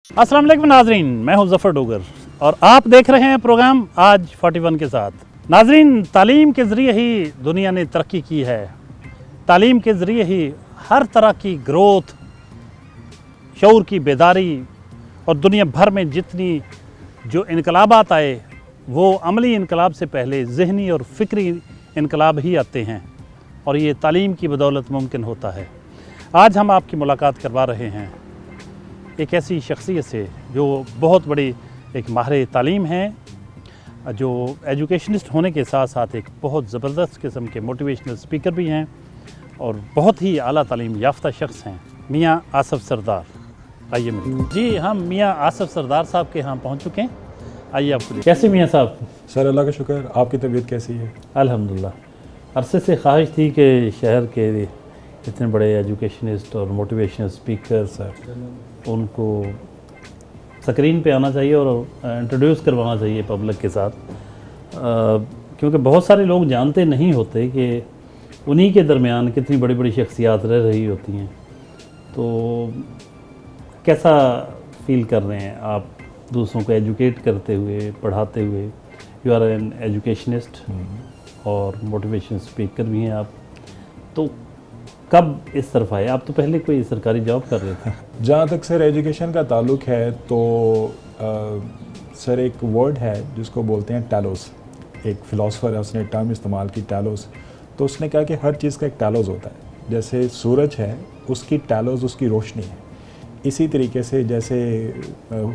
अस्सलाम वालेकुम नाजरीन, मैं हूं ज़फ़र डोगर और आप देख रहे हैं प्रोग्राम आज 41 के साथ। नाजरीन, तालीम के ज़रिए ही दुनिया ने तरक्की की है। तालीम के ज़रिए ही हर तरह की ग्रोथ, शऊर की बेदारी और दुनिया भर में जितनी जो इनकलाबात आए वो अमली इनकलाब से पहले ज़हनी और फ़िक्री इनकलाब ही आते हैं और ये तालीम की बदौलत मुमकिन होता है। आज हम आपकी मुलाकात करवा रहे हैं एक ऐसी शख्सियत से जो बहुत बड़ी एक माहिर तालीम है, जो एजुकेशनिस्ट होने के साथ साथ एक बहुत ज़बरदस्त किस्म के मोटिवेशनल स्पीकर भी हैं और बहुत ही आला तालीम याफ्ता शख्स हैं, मियाँ आसफ़ सरदार। आइए मिलिए जी, हम मियाँ आसफ़ सरदार साहब के यहाँ पहुँच चुके हैं। आइए आपको। कैसे मियाँ साहब? सर अल्लाह का शुक्र, आपकी तबीयत कैसी है? अल्हम्दुलिल्लाह। अरसे से ख्वाहिश थी कि शहर के इतने बड़े एजुकेशनिस्ट और मोटिवेशनल स्पीकर सर उनको स्क्रीन पे आना चाहिए और इंट्रोड्यूस करवाना चाहिए पब्लिक के साथ, क्योंकि बहुत सारे लोग जानते नहीं होते कि उन्हीं के दरमियान कितनी बड़ी बड़ी शख्सियात रह रही होती हैं। तो कैसा फील कर रहे हैं आप दूसरों को एजुकेट करते हुए, पढ़ाते हुए? यू आर एन एजुकेशनिस्ट और मोटिवेशन स्पीकर भी हैं आप, तो कब इस तरफ आए? आप तो पहले कोई सरकारी जॉब कर रहे थे। जहाँ तक सर एजुकेशन का ताल्लुक है तो सर एक वर्ड है जिसको बोलते हैं टैलोस। एक फ़िलासफ़र है, उसने टर्म इस्तेमाल की टैलोस। तो उसने कहा कि हर चीज़ का एक टैलोस होता है। जैसे सूरज है, उसकी टैलोस उसकी रोशनी है। इसी तरीके से जैसे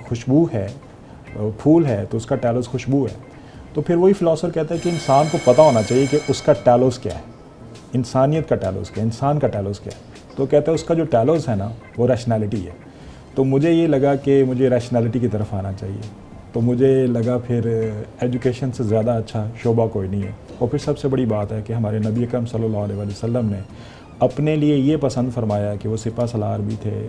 खुशबू है, फूल है तो उसका टैलोस खुशबू है। तो फिर वही फ़िलासफ़र कहता है कि इंसान को पता होना चाहिए कि उसका टैलोस क्या है, इंसानियत का टैलोस क्या है, इंसान का टैलोस क्या है। तो कहता है उसका जो टैलोस है ना वो रैशनैलिटी है। तो मुझे ये लगा कि मुझे रैशनैलिटी की तरफ आना चाहिए। तो मुझे लगा फिर एजुकेशन से ज़्यादा अच्छा शोबा कोई नहीं है। और फिर सबसे बड़ी बात है कि हमारे नबी अकरम सल्लल्लाहु अलैहि वसल्लम ने अपने लिए ये पसंद फरमाया कि वो सिपा सलार भी थे,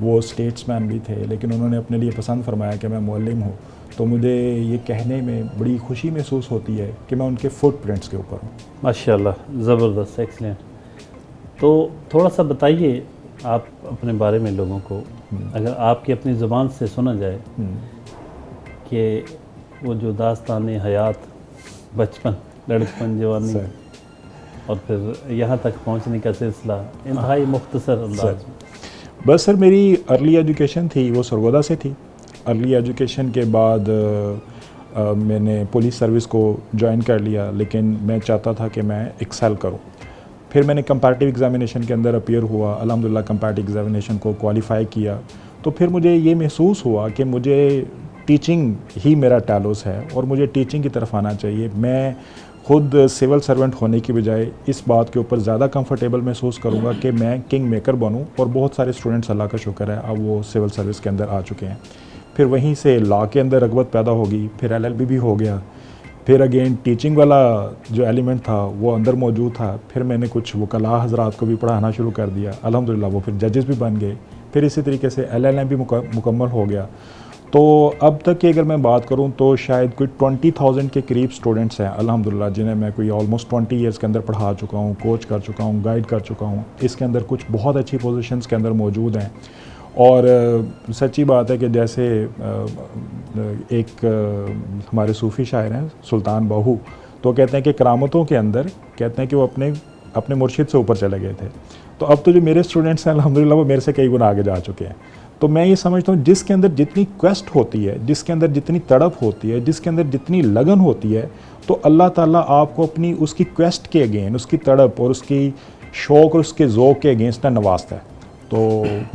वो स्टेट्समैन भी थे, लेकिन उन्होंने अपने लिए पसंद फरमाया कि मैं मुअल्लिम हूँ। तो मुझे ये कहने में बड़ी खुशी महसूस होती है कि मैं उनके फुटप्रिंट्स के ऊपर हूँ। माशाल्लाह, ज़बरदस्त, एक्सीलेंट। तो थोड़ा सा बताइए आप अपने बारे में लोगों को, अगर आपकी अपनी ज़ुबान से सुना जाए कि वो जो दास्तान हयात, बचपन, लड़कपन, जवानी और फिर यहाँ तक पहुँचने का सिलसिला इंतहाई मुख्तसर अंदाज में। बस सर मेरी अर्ली एजुकेशन थी वो सरगोदा से थी। अर्ली एजुकेशन के बाद मैंने पुलिस सर्विस को ज्वाइन कर लिया, लेकिन मैं चाहता था कि मैं एक्सेल करूं। फिर मैंने कंपैरेटिव एग्ज़ामिनेशन के अंदर अपीयर हुआ, अल्हम्दुलिल्लाह कंपैरेटिव एग्ज़ामिनेशन को क्वालिफ़ाई किया। तो फिर मुझे ये महसूस हुआ कि मुझे टीचिंग ही मेरा टैलोस है और मुझे टीचिंग की तरफ आना चाहिए। मैं खुद सिविल सर्वेंट होने की बजाय इस बात के ऊपर ज़्यादा कंफर्टेबल महसूस करूँगा कि मैं किंग मेकर बनूँ। और बहुत सारे स्टूडेंट्स, अल्लाह का शुक्र है, अब वो सिविल सर्विस के अंदर आ चुके हैं। फिर वहीं से लॉ के अंदर रग़बत पैदा होगी, फिर LLB भी हो गया। फिर अगेन टीचिंग वाला जो एलिमेंट था वो अंदर मौजूद था। फिर मैंने कुछ वकला हज़रात को भी पढ़ाना शुरू कर दिया, अल्हम्दुलिल्लाह वो फिर जजेस भी बन गए। फिर इसी तरीके से LLM भी मुकम्मल हो गया। तो अब तक की अगर मैं बात करूं तो शायद कोई 20,000 के करीब स्टूडेंट्स हैं अल्हम्दुलिल्लाह, जिन्हें मैं कोई ऑलमोस्ट 20 ईयर्स के अंदर पढ़ा चुका हूं, कोच कर चुका हूं, गाइड कर चुका हूं। इसके अंदर कुछ बहुत अच्छी पोजीशंस के अंदर मौजूद हैं। और सच्ची बात है कि जैसे एक हमारे सूफ़ी शायर हैं सुल्तान बाहू, तो कहते हैं कि करामतों के अंदर कहते हैं कि वो अपने मुर्शिद से ऊपर चले गए थे। तो अब तो जो मेरे स्टूडेंट्स हैं अल्हम्दुलिल्लाह वो मेरे से कई गुना आगे जा चुके हैं। तो मैं ये समझता हूँ जिसके अंदर जितनी क्वेस्ट होती है, जिसके अंदर जितनी तड़प होती है, जिसके अंदर जितनी लगन होती है, तो अल्लाह ताला आपको अपनी उसकी क्वेस्ट के अगेंस्ट, उसकी तड़प और उसकी शौक़ और उसके ज़ौक़ के अगेंस्ट नवाजता है। तो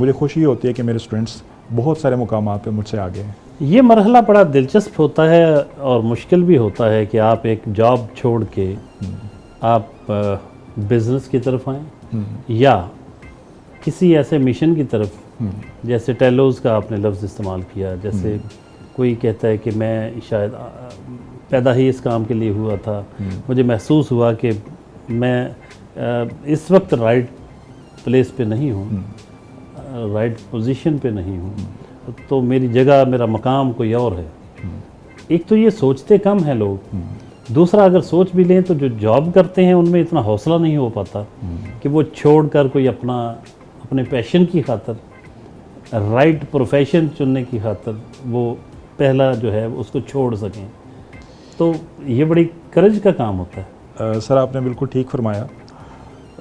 मुझे खुशी होती है कि मेरे स्टूडेंट्स बहुत सारे मुकामात पे मुझसे आगे हैं। ये मरहला बड़ा दिलचस्प होता है और मुश्किल भी होता है कि आप एक जॉब छोड़ के आप बिज़नेस की तरफ आएँ या किसी ऐसे मिशन की तरफ, जैसे टेलोस का आपने लफ्ज़ इस्तेमाल किया। जैसे कोई कहता है कि मैं शायद पैदा ही इस काम के लिए हुआ था, मुझे महसूस हुआ कि मैं इस वक्त राइट प्लेस पे नहीं हूँ, राइट पोजीशन पे नहीं हूँ, तो मेरी जगह, मेरा मकाम कोई और है। एक तो ये सोचते कम हैं लोग, दूसरा अगर सोच भी लें तो जो जॉब करते हैं उनमें इतना हौसला नहीं हो पाता कि वो छोड़कर कोई अपने पैशन की खातर राइट प्रोफेशन चुनने की खातिर वो पहला जो है उसको छोड़ सकें, तो ये बड़ी करेज का काम होता है। सर आपने बिल्कुल ठीक फरमाया।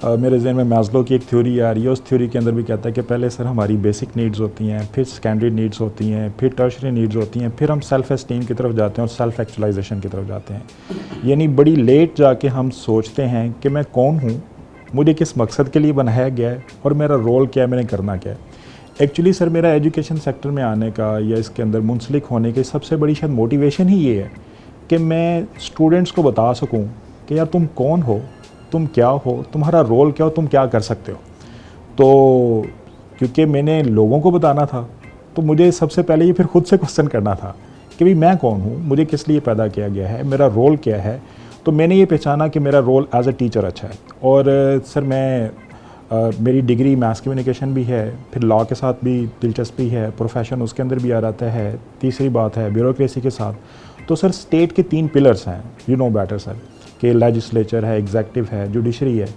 मेरे जहन में मैस्लो की एक थ्योरी आ रही है, उस थ्योरी के अंदर भी कहता है कि पहले सर हमारी बेसिक नीड्स होती हैं, फिर सेकेंडरी नीड्स होती हैं, फिर टर्शरी नीड्स होती हैं, फिर हम सेल्फ एस्टीम की तरफ जाते हैं और सेल्फ एक्चुअलाइजेशन की तरफ जाते हैं। यानी बड़ी लेट जाके हम सोचते हैं कि मैं कौन हूँ, मुझे किस मकसद के लिए बनाया गया है और मेरा रोल क्या है, मैंने करना क्या है। एक्चुअली सर मेरा एजुकेशन सेक्टर में आने का या इसके अंदर मुंसलिक होने की सबसे बड़ी शायद मोटिवेशन ही ये है कि मैं स्टूडेंट्स को बता सकूं कि यार तुम कौन हो, तुम क्या हो, तुम्हारा रोल क्या हो, तुम क्या कर सकते हो। तो क्योंकि मैंने लोगों को बताना था तो मुझे सबसे पहले ये फिर खुद से क्वेश्चन करना था कि भाई मैं कौन हूँ, मुझे किस लिए पैदा किया गया है, मेरा रोल क्या है। तो मैंने ये पहचाना कि मेरा रोल एज अ टीचर अच्छा है। और सर मैं मेरी डिग्री मास कम्युनिकेशन भी है, फिर लॉ के साथ भी दिलचस्पी है, प्रोफेशन उसके अंदर भी आ जाता है। तीसरी बात है ब्यूरोक्रेसी के साथ। तो सर स्टेट के 3 पिलर्स हैं, यू नो बेटर सर, कि लेजिस्लेचर है, एग्जेक्टिव है, जुडिशरी है।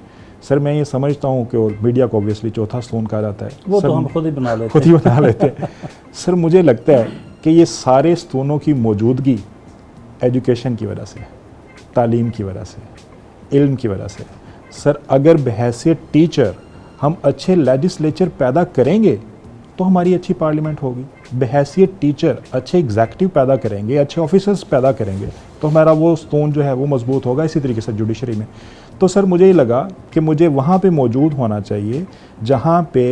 सर मैं ये समझता हूँ कि और मीडिया को ऑब्वियसली चौथा स्तून कहा जाता है, वो सर, तो हम खुद ही बना लेते खुद ही बना लेते हैं। सर मुझे लगता है कि ये सारे स्तूनों की मौजूदगी एजुकेशन की वजह से, तालीम की वजह से, इल्म की वजह से। सर अगर बहैसियत टीचर हम अच्छे लेजिस्लेचर पैदा करेंगे तो हमारी अच्छी पार्लियामेंट होगी। बहैसियत टीचर अच्छे एग्जेक्टिव पैदा करेंगे, अच्छे ऑफिसर्स पैदा करेंगे तो हमारा वो स्तून जो है वो मजबूत होगा। इसी तरीके से जुडिशरी में। तो सर मुझे ये लगा कि मुझे वहाँ पे मौजूद होना चाहिए जहाँ पे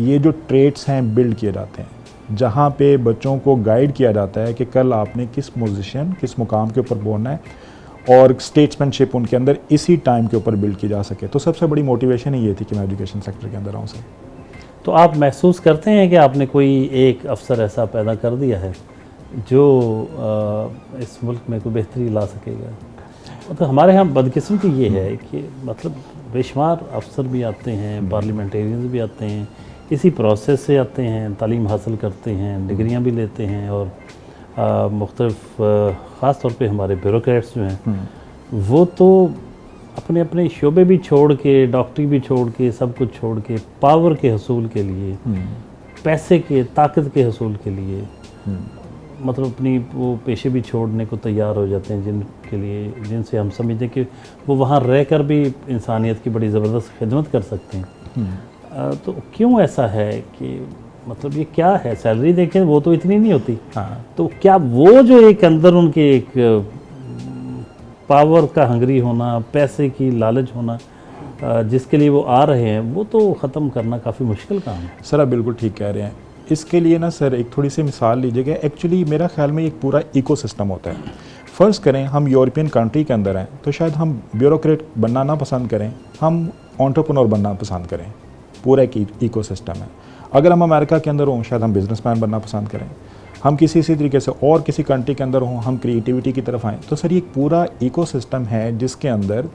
ये जो ट्रेड्स हैं बिल्ड किए जाते हैं, जहाँ पे बच्चों को गाइड किया जाता है कि कल आपने किस पोजीशन, किस मुकाम के ऊपर बोलना है और स्टेट्समैनशिप उनके अंदर इसी टाइम के ऊपर बिल्ड की जा सके। तो सबसे बड़ी मोटिवेशन ही ये थी कि मैं एजुकेशन सेक्टर के अंदर आऊँ सर। तो आप महसूस करते हैं कि आपने कोई एक अफसर ऐसा पैदा कर दिया है जो इस मुल्क में कोई बेहतरी ला सकेगा? तो हमारे यहाँ बदकिस्मती ये है कि मतलब बेशुमार अफसर भी आते हैं, पार्लियामेंटेरियंस भी आते हैं, इसी प्रोसेस से आते हैं, तालीम हासिल करते हैं, डिग्रियाँ भी लेते हैं और मुख्तलिफ ख़ास तौर पे हमारे ब्यूरोक्रेट्स जो हैं वो तो अपने अपने शोबे भी छोड़ के, डॉक्टरी भी छोड़ के, सब कुछ छोड़ के पावर के हसूल के लिए, पैसे के, ताकत के हसूल के लिए मतलब अपनी वो पेशे भी छोड़ने को तैयार हो जाते हैं, जिनके लिए, जिनसे हम समझते हैं कि वो वहाँ रहकर भी इंसानियत की बड़ी ज़बरदस्त खिदमत कर सकते हैं। तो क्यों ऐसा है कि मतलब ये क्या है? सैलरी देखें वो तो इतनी नहीं होती। हाँ। तो क्या वो जो एक अंदर उनके एक पावर का हंगरी होना, पैसे की लालच होना जिसके लिए वो आ रहे हैं, वो तो ख़त्म करना काफ़ी मुश्किल काम है। सर आप बिल्कुल ठीक कह रहे हैं। इसके लिए ना सर एक थोड़ी सी मिसाल लीजिएगा। एक्चुअली मेरा ख्याल में एक पूरा इकोसिस्टम होता है। फ़र्ज़ करें हम यूरोपियन कंट्री के अंदर हैं तो शायद हम ब्यूरोक्रेट बनना ना पसंद करें, हम एंटरप्रेन्योर बनना पसंद करें। पूरा एक इकोसिस्टम है। अगर हम अमेरिका के अंदर हों शायद हम बिजनेसमैन बनना पसंद करें। हम किसी इसी तरीके से और किसी कंट्री के अंदर हों, हम क्रिएटिविटी की तरफ आएँ। तो सर ये एक पूरा इकोसिस्टम है जिसके अंदर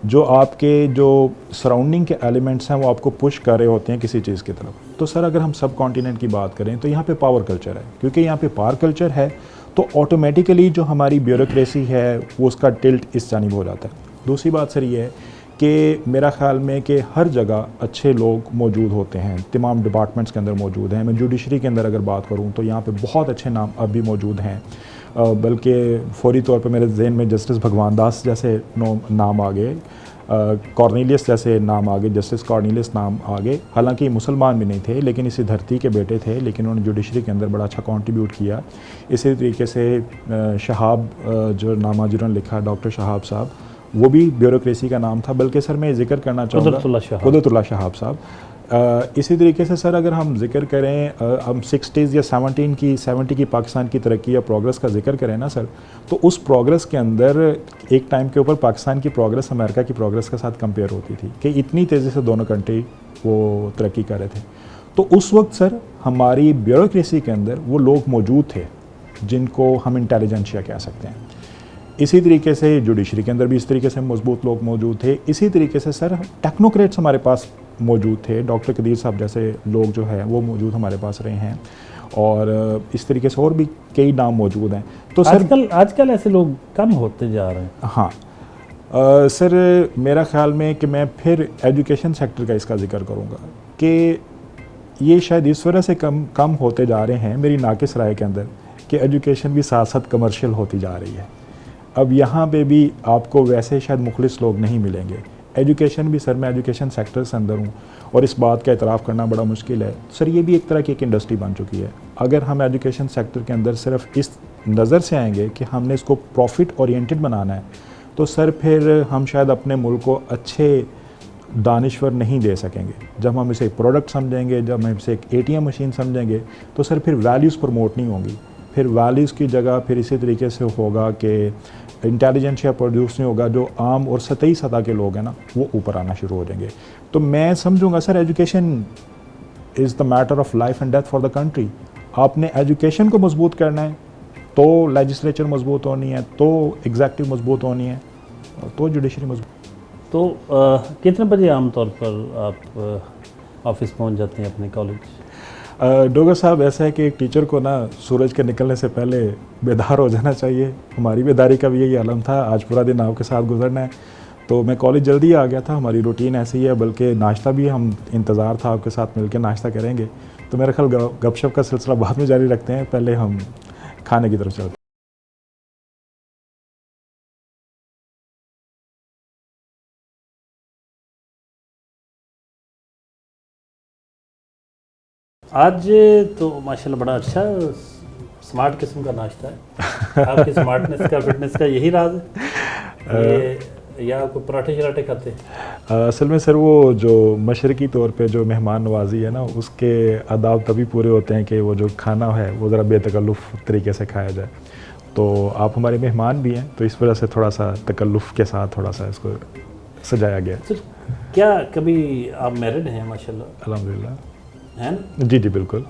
जो आपके जो सराउंडिंग के एलिमेंट्स हैं वो आपको पुश कर रहे होते हैं किसी चीज़ की तरफ। तो सर अगर हम सब कॉन्टिनेंट की बात करें तो यहाँ पे पावर कल्चर है। क्योंकि यहाँ पे पावर कल्चर है तो ऑटोमेटिकली जो हमारी ब्यूरोक्रेसी है वो उसका टिल्ट इस जानिब हो जाता है। दूसरी बात सर ये है कि मेरा ख्याल में कि हर जगह अच्छे लोग मौजूद होते हैं, तमाम डिपार्टमेंट्स के अंदर मौजूद हैं। मैं जुडिशरी के अंदर अगर बात करूं तो यहाँ पे बहुत अच्छे नाम अब भी मौजूद हैं। बल्कि फौरी तौर पे मेरे जहन में जस्टिस भगवान दास जैसे नाम आ गए, कॉर्नेलियस जैसे नाम आ गए, जस्टिस कॉर्नेलियस नाम आ गए। हालांकि मुसलमान भी नहीं थे लेकिन इसी धरती के बेटे थे, लेकिन उन्होंने जुडिशरी के अंदर बड़ा अच्छा कंट्रीब्यूट किया। इसी तरीके से शहाब जो नामा जिन्होंने लिखा, डॉक्टर शहाब साहब, वो भी ब्यूरोक्रेसी का नाम था। बल्कि सर मैं जिक्र करना चाहूँगा कुदरतुल्लाह शहाब साहब। इसी तरीके से सर अगर हम जिक्र करें हम 60s या 70 की पाकिस्तान की तरक्की या प्रोग्रेस का जिक्र करें ना सर, तो उस प्रोग्रेस के अंदर एक टाइम के ऊपर पाकिस्तान की प्रोग्रेस अमेरिका की प्रोग्रेस के साथ कंपेयर होती थी कि इतनी तेज़ी से दोनों कंट्री वो तरक्की कर रहे थे। तो उस वक्त सर हमारी ब्यूरोक्रेसी के अंदर वो लोग मौजूद थे जिनको हम इंटेलिजेंशिया कह सकते हैं। इसी तरीके से जुडिशरी के अंदर भी इस तरीके से मजबूत लोग मौजूद थे। इसी तरीके से सर टेक्नोक्रेट्स हमारे पास मौजूद थे। डॉक्टर कदीर साहब जैसे लोग जो है वो मौजूद हमारे पास रहे हैं और इस तरीके से और भी कई नाम मौजूद हैं। तो सर आजकल ऐसे लोग कम होते जा रहे हैं। हाँ सर मेरा ख्याल में कि मैं फिर एजुकेशन सेक्टर का इसका जिक्र करूँगा कि ये शायद इस वजह से कम होते जा रहे हैं मेरी नाकिस राय के अंदर कि एजुकेशन भी साथ साथ कमर्शियल होती जा रही है। अब यहाँ पे भी आपको वैसे शायद मुखलिस लोग नहीं मिलेंगे। एजुकेशन भी सर, मैं एजुकेशन सेक्टर से अंदर हूँ और इस बात का इतराफ़ करना बड़ा मुश्किल है सर, ये भी एक तरह की एक इंडस्ट्री बन चुकी है। अगर हम एजुकेशन सेक्टर के अंदर सिर्फ इस नज़र से आएंगे कि हमने इसको प्रॉफिट ओरिएंटेड बनाना है, तो सर फिर हम शायद अपने मुल्क को अच्छे दानिश्वर नहीं दे सकेंगे। जब हम इसे एक प्रोडक्ट समझेंगे, जब हम इसे एक ATM मशीन समझेंगे, तो सर फिर वैल्यूज़ प्रमोट नहीं होंगी। फिर वैल्यूज़ की जगह फिर इसी तरीके से होगा कि इंटेलिजेंस या प्रोड्यूस नहीं होगा, जो आम और सतही सतह के लोग हैं ना, वो ऊपर आना शुरू हो जाएंगे। तो मैं समझूंगा sir, education is the matter of life and death for the country. आपने एजुकेशन को मजबूत करना है तो लेजिस्लेचर मजबूत होनी है, तो एग्जेक्टिव मजबूत होनी है, तो जुडिशरी मजबूत। तो कितने बजे आमतौर पर आप ऑफिस पहुंच जाते हैं अपने कॉलेज? डोगर साहब, ऐसा है कि एक टीचर को ना सूरज के निकलने से पहले बेदार हो जाना चाहिए। हमारी बेदारी का भी यही आलम था, आज पूरा दिन आपके साथ गुजरना है, तो मैं कॉलेज जल्दी आ गया था। हमारी रूटीन ऐसी है, बल्कि नाश्ता भी हम इंतज़ार था आपके साथ मिलकर नाश्ता करेंगे। तो मेरा ख्याल गपशप का सिलसिला बाद में जारी रखते हैं, पहले हम खाने की तरफ चलते हैं। आज तो माशाल्लाह बड़ा अच्छा स्मार्ट किस्म का नाश्ता है। आपकी स्मार्टनेस का, फिटनेस का यही राज है या कोई पराठे शराठे खाते हैं? असल में सर, वो जो मशरकी तौर पे जो मेहमान नवाजी है ना, उसके आदाब तभी पूरे होते हैं कि वो जो खाना है वो ज़रा बेतकल्लुफ़ तरीके से खाया जाए। तो आप हमारे मेहमान भी हैं, तो इस वजह से थोड़ा सा तकल्लुफ़ के साथ थोड़ा सा इसको सजाया गया। सर, क्या कभी आप मैरिड हैं? माशाल्लाह, अल्हम्दुलिल्लाह। है ना? जी जी बिल्कुल।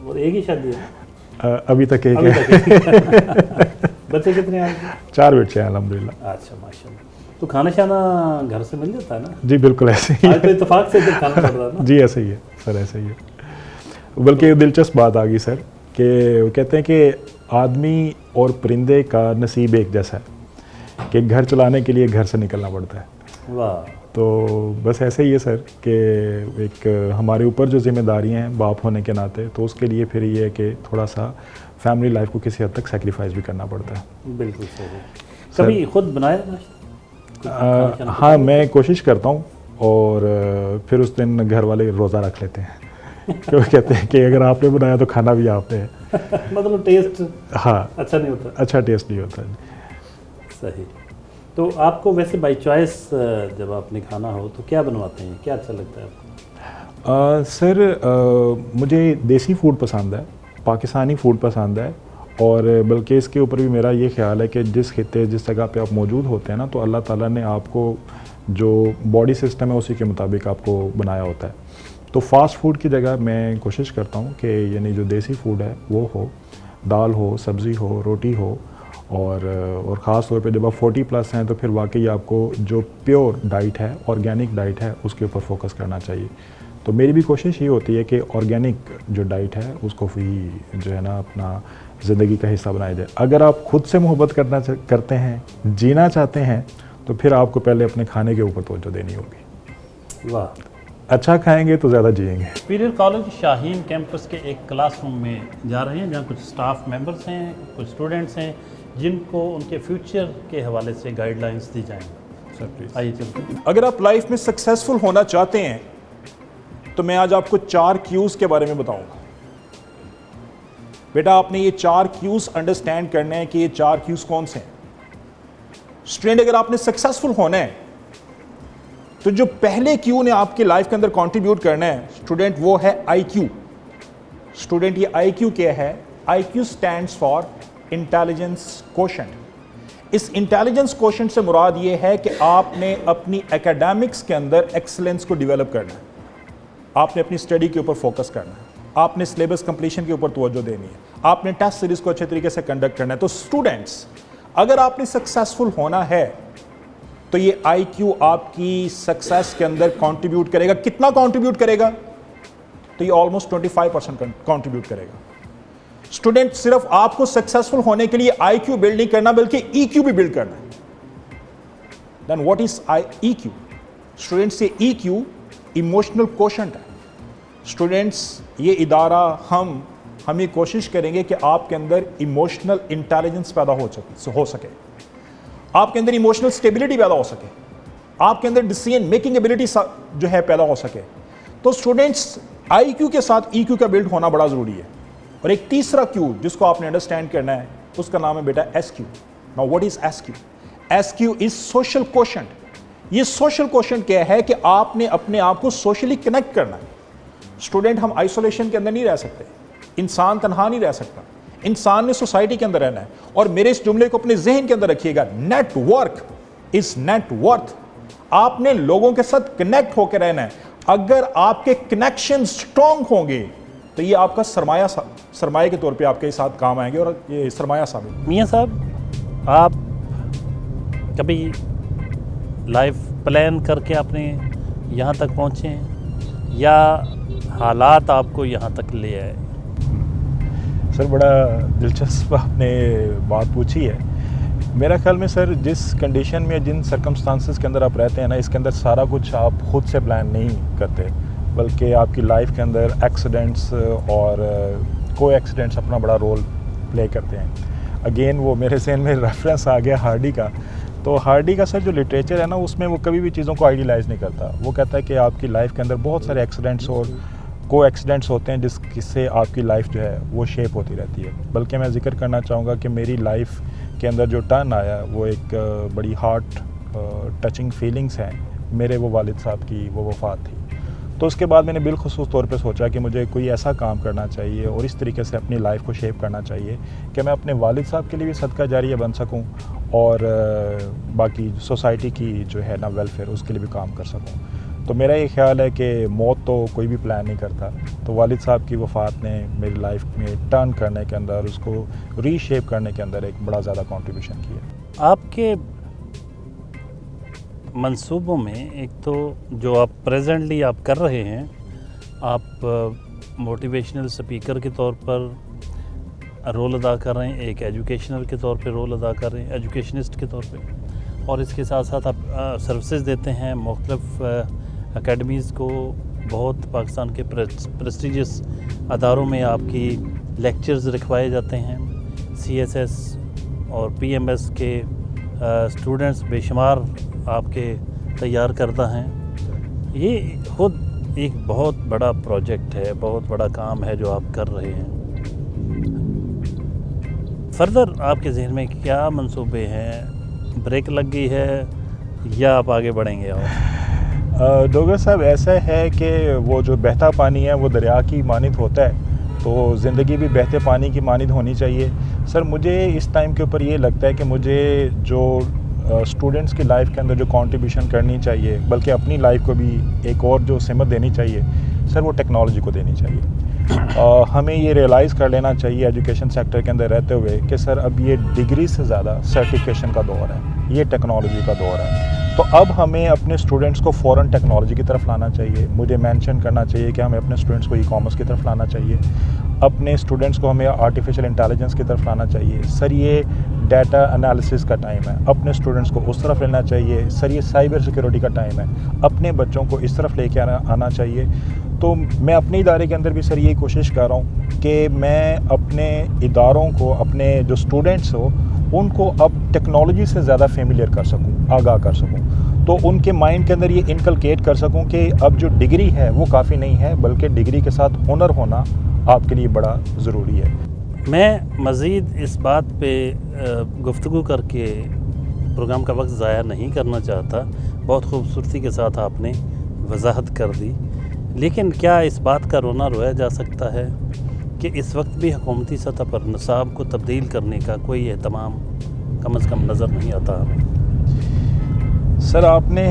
और एक ही शादी है? अभी तक एक अभी है। तक बच्चे कितने हैं आपके? 4 बच्चे हैं अल्हम्दुलिल्लाह। अच्छा, माशाल्लाह। तो खाना शाना घर से मिल जाता है ना? जी बिल्कुल, ऐसे ही आज तो इत्तेफाक से इधर खाना पड़ रहा है ना? जी ऐसे ही है सर, ऐसे ही है। बल्कि एक दिलचस्प बात आ गई सर कि वो कहते हैं कि आदमी और परिंदे का नसीब एक जैसा है कि घर चलाने के लिए घर से निकलना पड़ता है। वाह। तो बस ऐसे ही है सर कि एक हमारे ऊपर जो जिम्मेदारियां हैं बाप होने के नाते, तो उसके लिए फिर ये है कि थोड़ा सा फैमिली लाइफ को किसी हद तक सेक्रीफाइस भी करना पड़ता है। बिल्कुल सही। कभी खुद बनाया नाश्ता? हाँ, मैं कोशिश करता हूँ, और फिर उस दिन घर वाले रोज़ा रख लेते हैं क्योंकि कहते हैं कि अगर आपने बनाया तो खाना भी आपने है। मतलब टेस्ट हाँ, अच्छा नहीं होता? अच्छा टेस्ट नहीं होता। सही। तो आपको वैसे बाई चॉइस जब आपने खाना हो तो क्या बनवाते हैं, क्या अच्छा लगता है आपको? सर, मुझे देसी फूड पसंद है, पाकिस्तानी फूड पसंद है, और बल्कि इसके ऊपर भी मेरा ये ख्याल है कि जिस खित्ते जिस जगह पे आप मौजूद होते हैं ना, तो अल्लाह ताला ने आपको जो बॉडी सिस्टम है उसी के मुताबिक आपको बनाया होता है। तो फास्ट फूड की जगह मैं कोशिश करता हूँ कि यानी जो देसी फूड है वो हो, दाल हो, सब्ज़ी हो, रोटी हो, और ख़ास तौर पे जब आप 40+ हैं तो फिर वाकई आपको जो प्योर डाइट है, ऑर्गेनिक डाइट है, उसके ऊपर फोकस करना चाहिए। तो मेरी भी कोशिश ये होती है कि ऑर्गेनिक जो डाइट है उसको भी जो है ना अपना ज़िंदगी का हिस्सा बनाया जाए। अगर आप खुद से मोहब्बत करते हैं, जीना चाहते हैं, तो फिर आपको पहले अपने खाने के ऊपर तवज्जो देनी होगी। वाह। अच्छा खाएंगे तो ज़्यादा जिएंगे। सुपीरियर कॉलेज शाहीन कैंपस के एक क्लासरूम में जा रहे हैं, जहाँ कुछ स्टाफ मेंबर्स हैं, कुछ स्टूडेंट्स हैं, जिनको उनके फ्यूचर के हवाले से गाइडलाइंस दी जाएंगी। Sir please. आइए चलते हैं। अगर आप लाइफ में सक्सेसफुल होना चाहते हैं तो मैं आज आपको 4 क्यूज के बारे में बताऊंगा। बेटा, आपने ये 4 क्यूज अंडरस्टैंड करने हैं कि ये 4 क्यूज कौन से हैं। स्टूडेंट, अगर आपने सक्सेसफुल होना है तो जो पहले क्यू ने आपकी लाइफ के अंदर कंट्रीब्यूट करना है स्टूडेंट, वो है IQ। स्टूडेंट, ये IQ क्या है? IQ stands for intelligence quotient. इस इंटेलिजेंस कोशेंट से मुराद ये है कि आपने अपनी एकेडमिक्स के अंदर एक्सीलेंस को डेवलप करना है, आपने अपनी स्टडी के ऊपर फोकस करना है, आपने सिलेबस कंप्लीशन के ऊपर तवज्जो देनी है, आपने टेस्ट सीरीज को अच्छे तरीके से कंडक्ट करना है। तो स्टूडेंट्स, अगर आपने सक्सेसफुल होना है तो ये IQ आपकी सक्सेस के अंदर कंट्रीब्यूट करेगा। कितना कंट्रीब्यूट करेगा? तो ये ऑलमोस्ट 25% कंट्रीब्यूट करेगा। स्टूडेंट, सिर्फ आपको सक्सेसफुल होने के लिए IQ बिल्ड नहीं करना, बल्कि EQ भी बिल्ड करना है। Then what is EQ? Students, ये EQ इमोशनल कोशेंट है। स्टूडेंट्स, ये इदारा हम ये कोशिश करेंगे कि आपके अंदर इमोशनल इंटेलिजेंस पैदा हो सके, आपके अंदर इमोशनल स्टेबिलिटी पैदा हो सके, आपके अंदर डिसीजन मेकिंग एबिलिटी जो है पैदा हो सके। तो स्टूडेंट्स, IQ के साथ EQ का बिल्ड होना बड़ा ज़रूरी है। और एक तीसरा Q जिसको आपने अंडरस्टैंड करना है, उसका नाम है बेटा SQ। Now what is SQ? SQ is social quotient. ये सोशल कोशेंट क्या है कि आपने अपने आप को सोशली कनेक्ट करना है। स्टूडेंट, हम आइसोलेशन के अंदर नहीं रह सकते, इंसान तनहा नहीं रह सकता, इंसान ने सोसाइटी के अंदर रहना है। और मेरे इस जुमले को अपने जहन के अंदर रखिएगा, नेटवर्क इज नेटवर्थ। आपने लोगों के साथ कनेक्ट होकर रहना है। अगर आपके कनेक्शन स्ट्रांग होंगे तो ये आपका सरमाया के तौर पे आपके साथ काम आएंगे और ये सरमाया साबित। मियाँ साहब, आप कभी लाइफ प्लान करके आपने यहाँ तक पहुँचे हैं या हालात आपको यहाँ तक ले आए? सर, बड़ा दिलचस्प आपने बात पूछी है। मेरा ख्याल में सर, जिस कंडीशन में, जिन सर्कमस्टांसेस के अंदर आप रहते हैं ना, इसके अंदर सारा कुछ आप खुद से प्लान नहीं करते, बल्कि आपकी लाइफ के अंदर एक्सीडेंट्स और को एक्सीडेंट्स अपना बड़ा रोल प्ले करते हैं। अगेन वो मेरे ज़हन में रेफरेंस आ गया हार्डी का। तो हार्डी का सर जो लिटरेचर है ना, उसमें वो कभी भी चीज़ों को आइडियलाइज़ नहीं करता। वो कहता है कि आपकी लाइफ के अंदर बहुत सारे एक्सीडेंट्स और को एक्सीडेंट्स होते हैं जिससे आपकी लाइफ जो है वो शेप होती रहती है। बल्कि मैं जिक्र करना चाहूँगा कि मेरी लाइफ के अंदर जो टर्न आया वो एक बड़ी हार्ट टचिंग फीलिंग्स हैं। मेरे वो वालिद साहब की वो वफ़ात थी। तो उसके बाद मैंने बिलखुसूस तौर पे सोचा कि मुझे कोई ऐसा काम करना चाहिए और इस तरीके से अपनी लाइफ को शेप करना चाहिए कि मैं अपने वालिद साहब के लिए भी सदका जारिया बन सकूं और बाकी सोसाइटी की जो है ना वेलफेयर, उसके लिए भी काम कर सकूं। तो मेरा ये ख्याल है कि मौत तो कोई भी प्लान नहीं करता। तो वालिद साहब की वफ़ात ने मेरी लाइफ में टर्न करने के अंदर, उसको रीशेप करने के अंदर एक बड़ा ज़्यादा कंट्रीब्यूशन किया। आपके मंसूबों में एक तो जो आप प्रेजेंटली आप कर रहे हैं, आप मोटिवेशनल स्पीकर के तौर पर रोल अदा कर रहे हैं, एक एजुकेशनल के तौर पे रोल अदा कर रहे हैं, एजुकेशनिस्ट के तौर पे, और इसके साथ साथ आप सर्विसेज देते हैं मुख्तलिफ एकेडमीज़ को। बहुत पाकिस्तान के प्रेस्टिजियस अदारों में आपकी लेक्चर्स रखवाए जाते हैं। CSS और PMS के स्टूडेंट्स बेशुमार आपके तैयार करता हैं। ये खुद एक बहुत बड़ा प्रोजेक्ट है, बहुत बड़ा काम है जो आप कर रहे हैं। फर्दर आपके जहन में क्या मंसूबे हैं? ब्रेक लग गई है या आप आगे बढ़ेंगे? और डोगर साहब, ऐसा है कि वो जो बहता पानी है वो दरिया की मानिंद होता है, तो ज़िंदगी भी बहते पानी की मानिंद होनी चाहिए। सर, मुझे इस टाइम के ऊपर ये लगता है कि मुझे जो स्टूडेंट्स की लाइफ के अंदर जो कंट्रीब्यूशन करनी चाहिए, बल्कि अपनी लाइफ को भी एक और जो सिमत देनी चाहिए सर, वो टेक्नोलॉजी को देनी चाहिए। हमें ये रियलाइज़ कर लेना चाहिए एजुकेशन सेक्टर के अंदर रहते हुए कि सर अब ये डिग्री से ज़्यादा सर्टिफिकेशन का दौर है, ये टेक्नोलॉजी का दौर है। तो अब हमें अपने स्टूडेंट्स को फ़ौरन टेक्नोलॉजी की तरफ लाना चाहिए। मुझे मेंशन करना चाहिए कि हमें अपने स्टूडेंट्स को ई-कॉमर्स की तरफ लाना चाहिए, अपने स्टूडेंट्स को हमें आर्टिफिशियल इंटेलिजेंस की तरफ लाना चाहिए। सर, ये डाटा एनालिसिस का टाइम है, अपने स्टूडेंट्स को उस तरफ लेना चाहिए। सर, ये साइबर सिक्योरिटी का टाइम है, अपने बच्चों को इस तरफ लेके आना चाहिए। तो मैं अपने इदारे के अंदर भी सर यही कोशिश कर रहा हूँ कि मैं अपने इदारों को, अपने जो स्टूडेंट्स हो, उनको अब टेक्नोलॉजी से ज़्यादा फेमिलियर कर सकूँ, आगाह कर सकूँ। तो उनके माइंड के अंदर ये इनकलकेट कर सकूँ कि अब जो डिग्री है वो काफ़ी नहीं है, बल्कि डिग्री के साथ हुनर होना आपके लिए बड़ा ज़रूरी है। मैं मज़ीद इस बात पे गुफ्तगू करके प्रोग्राम का वक्त ज़ाया नहीं करना चाहता। बहुत खूबसूरती के साथ आपने वजाहत कर दी, लेकिन क्या इस बात का रोना रोया जा सकता है कि इस वक्त भी हुकूमती सतह पर निसाब को तब्दील करने का कोई एहतमाम कम से कम नज़र नहीं आता हमें? सर, आपने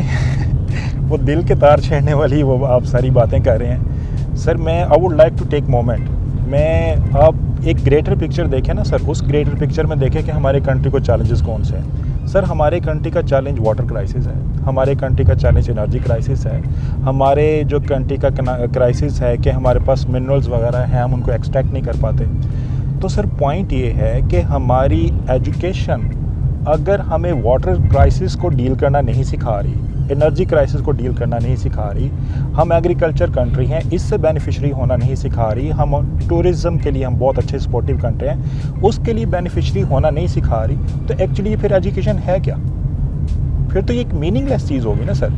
वो दिल के तार छेड़ने वाली वो आप सारी बातें कर रहे हैं। सर, मैं I would like to take moment. मैं आप एक ग्रेटर पिक्चर देखें ना सर, उस ग्रेटर पिक्चर में देखें कि हमारे कंट्री को चैलेंजेस कौन से हैं। सर, हमारे कंट्री का चैलेंज वाटर क्राइसिस है, हमारे कंट्री का चैलेंज एनर्जी क्राइसिस है, हमारे जो कंट्री का क्राइसिस है कि हमारे पास मिनरल्स वगैरह हैं, हम उनको एक्सट्रैक्ट नहीं कर पाते। तो सर, पॉइंट ये है कि हमारी एजुकेशन अगर हमें वाटर क्राइसिस को डील करना नहीं सिखा रही एनर्जी क्राइसिस को डील करना नहीं सिखा रही, हम एग्रीकल्चर कंट्री हैं इससे बेनिफिशरी होना नहीं सिखा रही, हम टूरिज़्म के लिए हम बहुत अच्छे सपोर्टिव कंट्री हैं उसके लिए बेनिफिशरी होना नहीं सिखा रही, तो एक्चुअली फिर एजुकेशन है क्या? फिर तो ये एक मीनिंगलेस चीज़ होगी ना सर।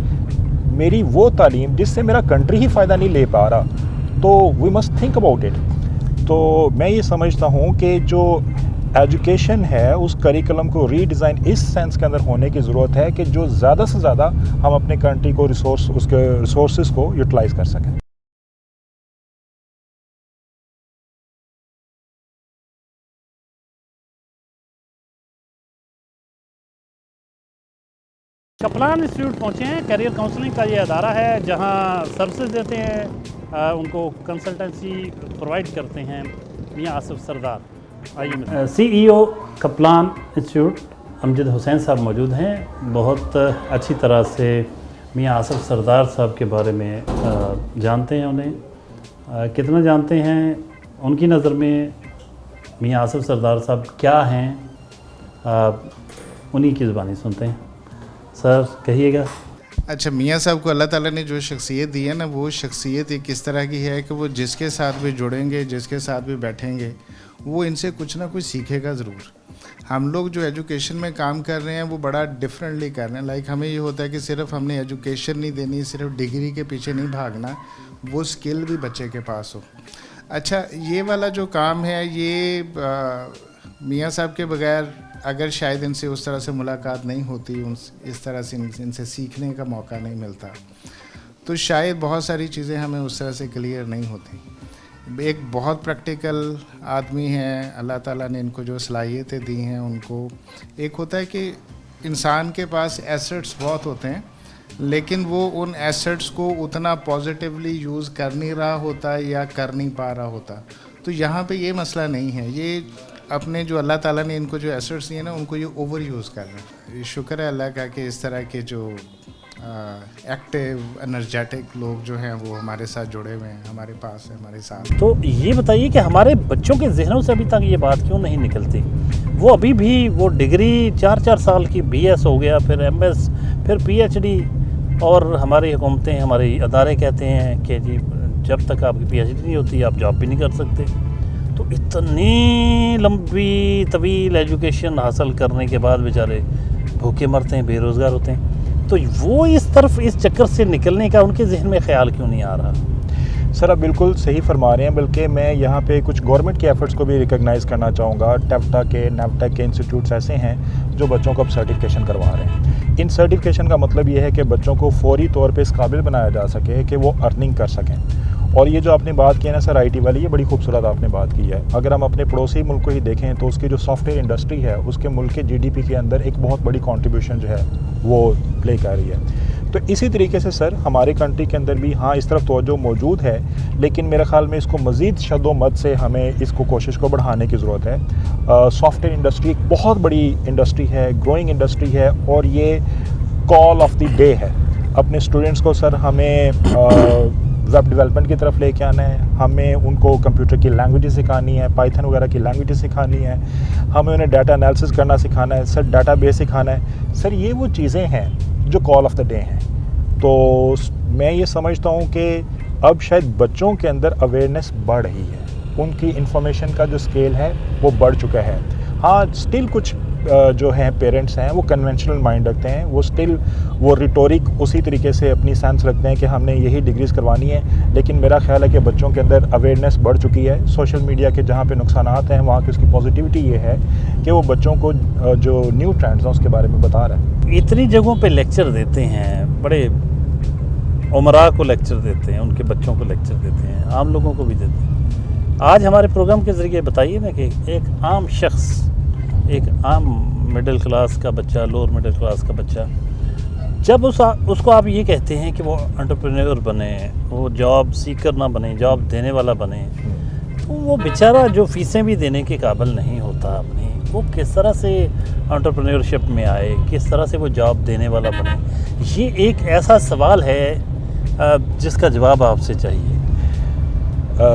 मेरी वो तालीम जिससे मेरा कंट्री ही फ़ायदा नहीं ले पा रहा, तो we must think about it. तो मैं ये समझता हूँ कि जो एजुकेशन है उस करिकुलम को रीडिज़ाइन इस सेंस के अंदर होने की ज़रूरत है कि जो ज़्यादा से ज़्यादा हम अपने कंट्री को उसके रिसोर्स को यूटिलाइज़ कर सकें। कपलान इंस्टीट्यूट पहुँचे हैं। करियर काउंसलिंग का ये अदारा है जहाँ सर्विसेज देते हैं, उनको कंसल्टेंसी प्रोवाइड करते हैं मियां आसिफ सरदार। आइए, CEO Kaplan institute Amjad Hussain साहब मौजूद हैं। बहुत अच्छी तरह से मियां आसिफ सरदार साहब के बारे में जानते हैं। उन्हें कितना जानते हैं, उनकी नज़र में मियां आसिफ सरदार साहब क्या हैं, उन्हीं की ज़ुबानी सुनते हैं। सर कहिएगा। अच्छा, मियाँ साहब को अल्लाह ताला ने जो शख्सियत दी है ना, वो शख्सियत एक किस तरह की है कि वो जिसके साथ भी जुड़ेंगे, जिसके साथ भी बैठेंगे, वो इनसे कुछ ना कुछ सीखेगा ज़रूर। हम लोग जो एजुकेशन में काम कर रहे हैं वो बड़ा डिफरेंटली कर रहे हैं। लाइक हमें ये होता है कि सिर्फ हमने एजुकेशन नहीं देनी, सिर्फ डिग्री के पीछे नहीं भागना, वो स्किल भी बच्चे के पास हो। अच्छा, ये वाला जो काम है ये मियाँ साहब के बगैर अगर शायद इनसे उस तरह से मुलाकात नहीं होती, इस तरह से इनसे सीखने का मौका नहीं मिलता, तो शायद बहुत सारी चीज़ें हमें उस तरह से क्लियर नहीं होती। एक बहुत प्रैक्टिकल आदमी है, अल्लाह ताला ने इनको जो सलाहियतें दी हैं उनको, एक होता है कि इंसान के पास एसेट्स बहुत होते हैं लेकिन वो उन एसेट्स को उतना पॉजिटिवली यूज़ कर नहीं रहा होता या कर नहीं पा रहा होता। तो यहाँ पे ये मसला नहीं है, ये अपने जो अल्लाह ताला ने इनको जो एसेट्स दिए ना उनको ये ओवर यूज़ कर रहे हैं। शुक्र है अल्लाह का कि इस तरह के जो एक्टिव एनर्जेटिक लोग जो हैं वो हमारे साथ जुड़े हुए हैं, हमारे पास है, हमारे साथ। तो ये बताइए कि हमारे बच्चों के जहनों से अभी तक ये बात क्यों नहीं निकलती? वो अभी भी वो डिग्री 4-4 साल की BS हो गया, फिर MS, फिर PhD, और हमारी हुकूमतें, हमारे अदारे कहते हैं कि जी जब तक आपकी PhD नहीं होती आप जॉब भी नहीं कर सकते। तो इतनी लंबी तवील एजुकेशन हासिल करने के बाद बेचारे भूखे मरते हैं, बेरोज़गार होते हैं। तो वो इस तरफ, इस चक्कर से निकलने का उनके जहन में ख्याल क्यों नहीं आ रहा? सर आप बिल्कुल सही फरमा रहे हैं, बल्कि मैं यहाँ पे कुछ गवर्नमेंट के एफर्ट्स को भी रिकॉग्नाइज़ करना चाहूँगा। टेफ्टा के, नेफ्टेक के इंस्टीट्यूट्स ऐसे हैं जो बच्चों को अब सर्टिफिकेशन करवा रहे हैं। इन सर्टिफिकेशन का मतलब ये है कि बच्चों को फौरी तौर पे इस काबिल बनाया जा सके कि वो अर्निंग कर सकें। और ये जो आपने बात की है ना सर IT वाली, ये बड़ी खूबसूरत आपने बात की है। अगर हम अपने पड़ोसी मुल्क को ही देखें तो उसकी जो सॉफ्टवेयर इंडस्ट्री है उसके मुल्क के GDP के अंदर एक बहुत बड़ी कंट्रीब्यूशन जो है वो प्ले कर रही है। तो इसी तरीके से सर हमारे कंट्री के अंदर भी हाँ इस तरफ तवज्जो मौजूद है, लेकिन मेरे ख्याल में इसको मज़ीद शद्दोमद से हमें इसको कोशिश को बढ़ाने की ज़रूरत है। सॉफ्टवेयर इंडस्ट्री एक बहुत बड़ी इंडस्ट्री है, ग्रोइंग इंडस्ट्री है, और ये कॉल ऑफ द डे है। अपने स्टूडेंट्स को सर हमें वेब डेवलपमेंट की तरफ लेके आना है, हमें उनको कंप्यूटर की लैंग्वेजेस सिखानी है, पाइथन वगैरह की लैंग्वेजेस सिखानी है, हमें उन्हें डाटा एनालिसिस करना सिखाना है सर, डाटाबेस सिखाना है सर। ये वो चीज़ें हैं जो कॉल ऑफ द डे हैं। तो मैं ये समझता हूँ कि अब शायद बच्चों के अंदर अवेयरनेस बढ़ रही है, उनकी इंफॉर्मेशन का जो स्केल है वो बढ़ चुका है। हाँ स्टिल कुछ जो हैं पेरेंट्स हैं वो कन्वेंशनल माइंड रखते हैं, वो स्टिल वो रिटोरिक उसी तरीके से अपनी सेंस रखते हैं कि हमने यही डिग्रीज़ करवानी है। लेकिन मेरा ख्याल है कि बच्चों के अंदर अवेयरनेस बढ़ चुकी है। सोशल मीडिया के जहाँ पे नुकसानात हैं वहाँ की उसकी पॉजिटिविटी ये है कि वो बच्चों को जो न्यू ट्रेंड्स हैं उसके बारे में बता रहा है। इतनी जगहों पे लेक्चर देते हैं, बड़े उमरा को लेक्चर देते हैं, उनके बच्चों को लेक्चर देते हैं, आम लोगों को भी देते हैं। आज हमारे प्रोग्राम के ज़रिए बताइए ना कि एक आम शख्स, एक आम मिडिल क्लास का बच्चा, लोअर मिडिल क्लास का बच्चा, जब उसको आप ये कहते हैं कि वो एंटरप्रेन्योर बने, वो जॉब सीकर ना बने, जॉब देने वाला बने, तो वो बेचारा जो फीसें भी देने के काबिल नहीं होता अपनी, वो किस तरह से एंटरप्रेन्योरशिप में आए, किस तरह से वो जॉब देने वाला बने? ये एक ऐसा सवाल है जिसका जवाब आपसे चाहिए।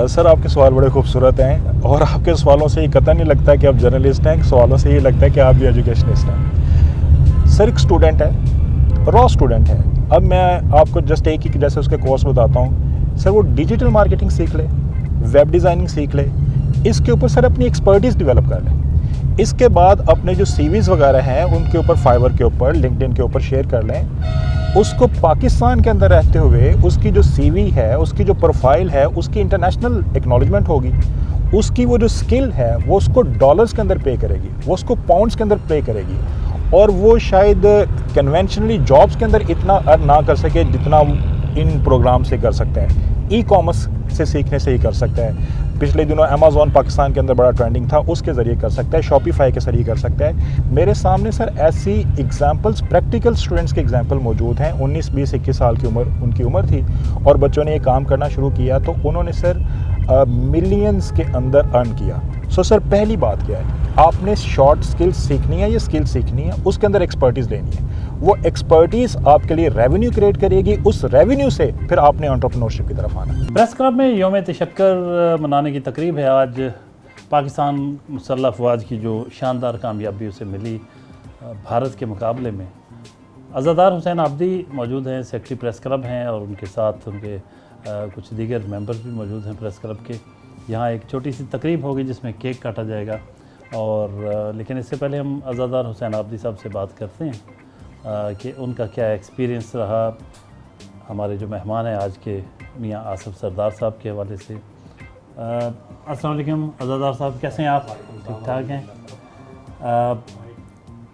सर आपके सवाल बड़े खूबसूरत हैं, और आपके सवालों से ये कतई नहीं लगता कि आप जर्नलिस्ट हैं, सवालों से ये लगता है कि आप भी एजुकेशनिस्ट हैं। सर एक स्टूडेंट है, रॉ स्टूडेंट है। अब मैं आपको जस्ट एक ही जैसे उसके कोर्स बताता हूँ सर, वो डिजिटल मार्केटिंग सीख ले, वेब डिज़ाइनिंग सीख ले, इसके ऊपर सर अपनी एक्सपर्टीज़ डेवलप कर ले। इसके बाद अपने जो सीवीज़ वगैरह हैं उनके ऊपर फाइवर के ऊपर, लिंक्डइन के ऊपर शेयर कर लें। उसको पाकिस्तान के अंदर रहते हुए उसकी जो सीवी है, उसकी जो प्रोफाइल है, उसकी इंटरनेशनल एक्नॉलेजमेंट होगी। उसकी वो जो स्किल है वो उसको डॉलर्स के अंदर पे करेगी, वो उसको पाउंड्स के अंदर पे करेगी, और वो शायद कन्वेंशनली जॉब्स के अंदर इतना अर्न ना कर सके जितना इन प्रोग्राम से कर सकते हैं। ई कॉमर्स से सीखने से ही कर सकता है। पिछले दिनों अमेज़ॉन पाकिस्तान के अंदर बड़ा ट्रेंडिंग था, उसके ज़रिए कर सकता है, शॉपिफाई के ज़रिए कर सकता है। मेरे सामने सर ऐसी एग्जांपल्स, प्रैक्टिकल स्टूडेंट्स के एग्जांपल मौजूद हैं। 19, 20, 21 साल की उम्र उनकी उम्र थी और बच्चों ने ये काम करना शुरू किया तो उन्होंने सर मिलियंस के अंदर अर्न किया। सो सर पहली बात क्या है, आपने शॉर्ट स्किल्स सीखनी है, ये स्किल सीखनी है, उसके अंदर एक्सपर्टीज़ लेनी है। वो एक्सपर्टीज़ आपके लिए रेवेन्यू क्रिएट करेगी, उस रेवेन्यू से फिर आपने एंटरप्रेन्योरशिप की तरफ आना। प्रेस क्लब में यौम तशक्कर मनाने की तकरीब है। आज पाकिस्तान मुसल्लह अफवाज की जो शानदार कामयाबी उसे मिली भारत के मुकाबले में, अज़ादार हुसैन आबदी मौजूद हैं, सेक्रेटरी प्रेस क्लब हैं, और उनके साथ उनके कुछ दीगर मेंबर्स भी मौजूद हैं प्रेस क्लब के। यहाँ एक छोटी सी तकरीब होगी जिसमें केक काटा जाएगा, और लेकिन इससे पहले हम अज़ादार हुसैन आबदी साहब से बात करते हैं कि उनका क्या एक्सपीरियंस रहा हमारे जो मेहमान हैं आज के मियाँ आसिफ सरदार साहब के हवाले से। अस्सलाम वालेकुम अज़ादार साहब, कैसे हैं आप? ठीक ठाक हैं।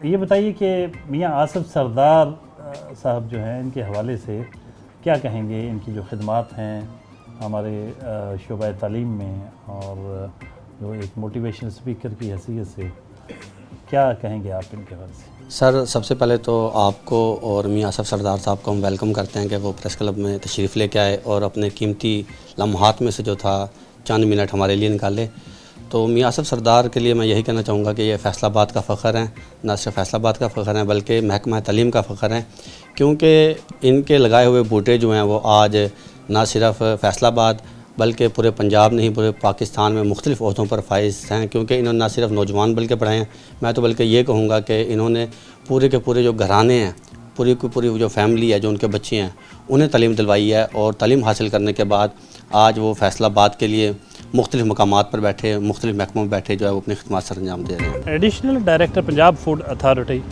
ये बताइए कि मियाँ आसिफ सरदार साहब जो हैं, इनके हवाले से क्या कहेंगे? इनकी जो खिदमात हैं हमारे शोबा तालीम में, और जो एक मोटिवेशनल स्पीकर की हैसियत से क्या कहेंगे आप इनके हवाले से? सर सबसे पहले तो आपको और मियाँ आसिफ सरदार साहब को हम वेलकम करते हैं कि वो प्रेस क्लब में तशरीफ़ लेके आए और अपने कीमती लम्हात में से जो था चंद मिनट हमारे लिए निकाले। तो मियाँ आसिफ सरदार के लिए मैं यही कहना चाहूँगा कि ये फैसलाबाद का फ़ख्र हैं, न सिर्फ फैसलाबाद का फ़ख्र हैं बल्कि महकमा तालीम का फ़ख्र हैं, क्योंकि इनके लगाए हुए बूटे जो हैं वो आज न सिर्फ फैसलाबाद बल्कि पूरे पंजाब नहीं पूरे पाकिस्तान में मुख्तलिफ़ ओहदों पर फाइज हैं, क्योंकि इन्होंने ना सिर्फ नौजवान बल्कि पढ़ाए हैं। मैं तो बल्कि ये कहूँगा कि इन्होंने पूरे के पूरे जो घराने हैं, पूरी की पूरी जो फैमिली है, जो उनके बच्चे हैं, उन्हें तालीम दिलवाई है, और तालीम हासिल करने के बाद आज वो फैसलाबाद के लिए मुख्तलिफ़ मकामात पर बैठे, मुख्तलिफ़ महकमों में बैठे जो है वो अपनी खिदमत सर अंजाम दे रहे हैं। Additional director Punjab food authority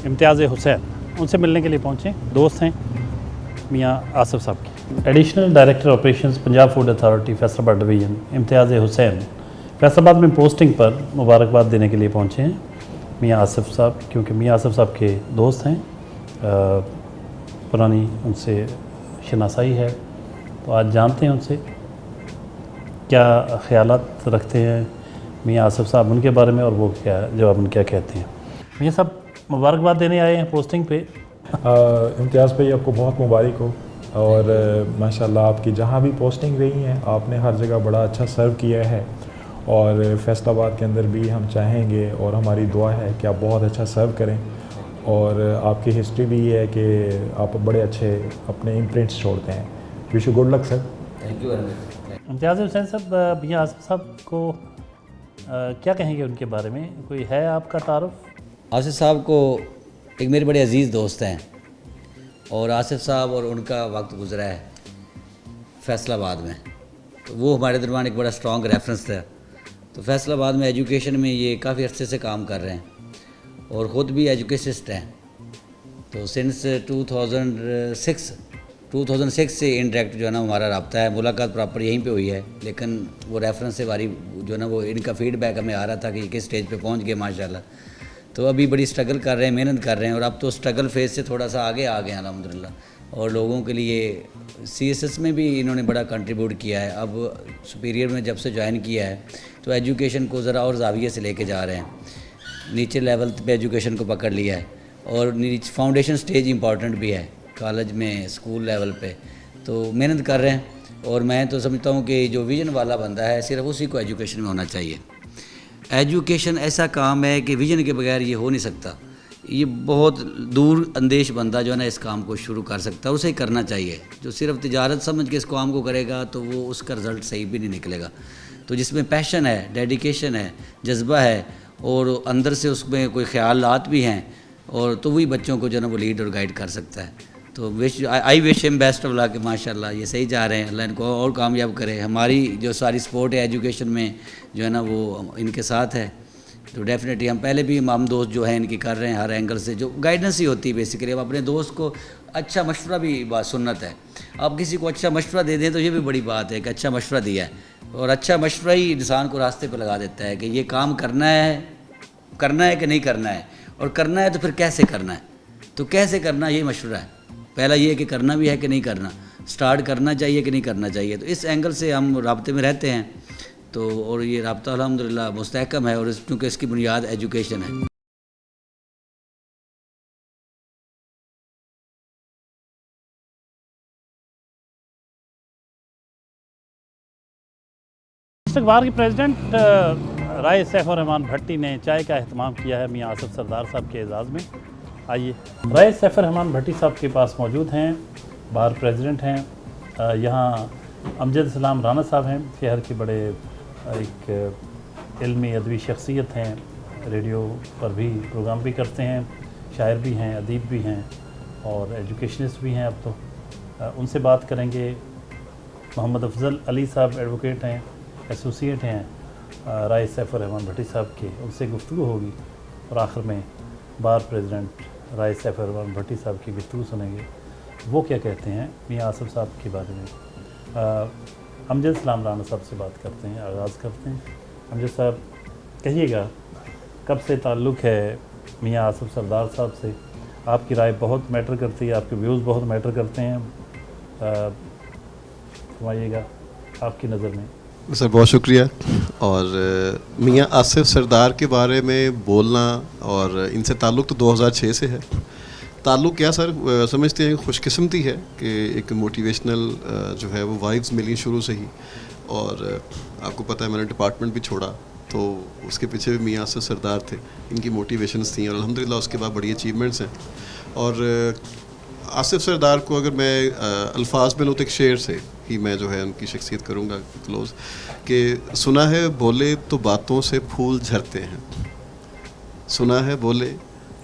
Imtiaz Hussain उनसे मिलने के लिए पहुँचे, दोस्त हैं मियाँ आसिफ साहब की। Additional director operations Punjab food authority Faisalabad division Imtiaz Hussain Faisalabad में पोस्टिंग पर मुबारकबाद देने के लिए पहुँचे हैं मियाँ आसिफ साहब, क्योंकि मियाँ आसिफ साहब के दोस्त हैं, पुरानी उनसे शनासाई है। तो आज जानते हैं उनसे क्या ख्यालात रखते हैं मियाँ आसिफ साहब उनके बारे में, और वो क्या जवाब क्या कहते हैं। मियाँ साहब मुबारकबाद देने आए हैं पोस्टिंग पे। इम्तियाज़ भाई आपको बहुत मुबारक हो, और माशाल्लाह आपकी जहाँ भी पोस्टिंग रही हैं आपने हर जगह बड़ा अच्छा सर्व किया है, और फैसलाबाद के अंदर भी हम चाहेंगे और हमारी दुआ है कि आप बहुत अच्छा सर्व करें, और आपकी हिस्ट्री भी ये है कि आप बड़े अच्छे अपने इम्प्रिंट्स छोड़ते हैं। Wish you good luck sir. Thank you very much. Imtiaz Hussain साहब, मियाँ आसिफ साहब को क्या कहेंगे उनके बारे में? कोई है आपका तारुफ? आसिफ साहब को एक मेरे बड़े अजीज़ दोस्त हैं, और आसिफ साहब और उनका वक्त गुजरा है फैसलाबाद में, तो वो हमारे दरमियान एक बड़ा स्ट्रॉन्ग रेफरेंस था। तो फैसलाबाद में एजुकेशन में ये काफ़ी अरसे से काम कर रहे हैं, और ख़ुद भी एजुकेसिस्ट हैं। तो सिंस 2006 से इनडायरेक्ट जो है ना हमारा रब्ता है, मुलाकात प्रॉपर यहीं पे हुई है, लेकिन वो रेफरेंस से बारी जो है ना वो इनका फीडबैक हमें आ रहा था कि ये किस स्टेज पे पहुंच गए माशाल्लाह। तो अभी बड़ी स्ट्रगल कर रहे हैं, मेहनत कर रहे हैं, और अब तो स्ट्रगल फेज से थोड़ा सा आगे आ गए हैं अल्हम्दुलिल्लाह। और लोगों के लिए CSS में भी इन्होंने बड़ा कंट्रीब्यूट किया है। अब सुपीरियर में जब से ज्वाइन किया है तो एजुकेशन को ज़रा और जाविये से लेके जा रहे हैं, नीचे लेवल पे एजुकेशन को पकड़ लिया है, और नीचे फाउंडेशन स्टेज इंपॉर्टेंट भी है कॉलेज में, स्कूल लेवल पे। तो मेहनत कर रहे हैं, और मैं तो समझता हूँ कि जो विजन वाला बंदा है सिर्फ उसी को एजुकेशन में होना चाहिए। एजुकेशन ऐसा काम है कि विजन के बगैर ये हो नहीं सकता। ये बहुत दूर अंदेश बंदा जो है ना इस काम को शुरू कर सकता है, उसे ही करना चाहिए। जो सिर्फ तिजारत समझ के इस काम को करेगा तो वो उसका रिज़ल्ट सही भी नहीं निकलेगा। तो जिसमें पैशन है, डेडिकेशन है, जज्बा है, और अंदर से उसमें कोई ख्यालात भी हैं, और तो वही बच्चों को जो है ना वो लीड और गाइड कर सकता है। तो I wish him best of luck, माशाल्लाह ये सही जा रहे हैं, अल्लाह इनको और कामयाब करे। हमारी जो सारी सपोर्ट है एजुकेशन में जो है ना वो इनके साथ है। तो डेफिनेटली हम पहले भी हम दोस्त जो है इनकी कर रहे हैं, हर एंगल से जो गाइडेंस ही होती है बेसिकली। अब अपने दोस्त को अच्छा मशवरा भी बात सुन्नत है, आप किसी को अच्छा मशवरा दे दें तो ये भी बड़ी बात है कि अच्छा मशवरा दिया है, और अच्छा मशवरा ही इंसान को रास्ते पर लगा देता है कि ये काम करना है कि नहीं करना है, और करना है तो फिर कैसे करना है, तो कैसे करना ये मशवरा है। पहला ये है कि करना भी है कि नहीं करना, स्टार्ट करना चाहिए कि नहीं करना चाहिए। तो इस एंगल से हम राब्ते में रहते हैं। तो और ये राब्ता अल्हम्दुलिल्लाह मुस्तहकम है, और क्योंकि इसकी बुनियाद एजुकेशन है। इस्तकबार के प्रेसिडेंट राय सैफुर रहमान भट्टी ने चाय का अहतमाम किया है मियाँ आसिफ सरदार साहब के एजाज़ में। आइए, राय सैफुर रहमान भट्टी साहब के पास मौजूद हैं, बाहर प्रेसिडेंट हैं। यहाँ अमजद इस्लाम राना साहब हैं, शहर के बड़े एक इल्मी अदबी शख्सियत हैं, रेडियो पर भी प्रोग्राम भी करते हैं, शायर भी हैं, अदीब भी हैं और एजुकेशनिस्ट भी हैं। अब तो उनसे बात करेंगे। मोहम्मद अफजल अली साहब एडवोकेट हैं, एसोसिएट हैं राय सैफुर रहमान भट्टी साहब के, उनसे गुफ्तगू होगी। और आखिर में बार प्रेसिडेंट राय सैफुर रहमान भट्टी साहब की गुफ्तगू सुनेंगे, वो क्या कहते हैं मियाँ आसिफ साहब के बारे में। अमजद इस्लाम राना साहब से बात करते हैं, आगाज़ करते हैं। अमजद साहब कहिएगा, कब से ताल्लुक़ है मियाँ आसिफ सरदार साहब से? आपकी राय बहुत मैटर करती है, आपके व्यूज़ बहुत मैटर करते हैं, फरमाइएगा आपकी नज़र में। सर बहुत शुक्रिया। और मियाँ आसिफ सरदार के बारे में बोलना, और इनसे ताल्लुक़ तो 2006 से है। ताल्लुक़ क्या सर, समझते हैं खुशकिस्मती है कि एक मोटिवेशनल जो है वो वाइब्स मिली शुरू से ही। और आपको पता है मैंने डिपार्टमेंट भी छोड़ा, तो उसके पीछे भी मियाँ आसिफ सरदार थे, इनकी मोटिवेशंस थी, और अल्हम्दुलिल्लाह उसके बाद बड़ी अचीवमेंट्स हैं। और आसिफ सरदार को अगर मैं अल्फाज में लूँ तो एक शेर से ही मैं जो है उनकी शख्सियत करूँगा क्लोज़, कि सुना है बोले तो बातों से फूल झड़ते हैं, सुना है बोले